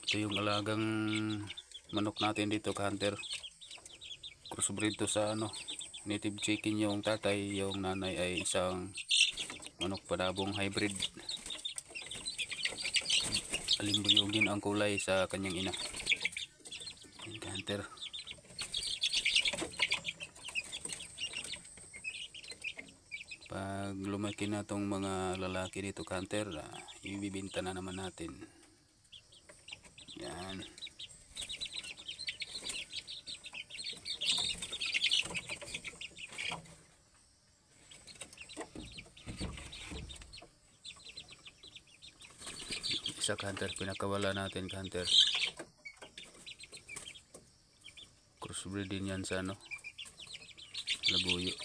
Ito yung alagang manok natin dito, ka-hunter. Crossbreed to sa native chicken yung tatay, yung nanay ay isang manok panabong hybrid. Alimbuyugin ang kulay sa kanyang ina. Yan, ka-hunter. Pag lumaki na tong mga lalaki dito, ka-hunter, ibibinta na naman natin. Yan. Isa, ka-hunter, pinakawala natin, ka-hunter. Crossbreed din yan sa labuyo.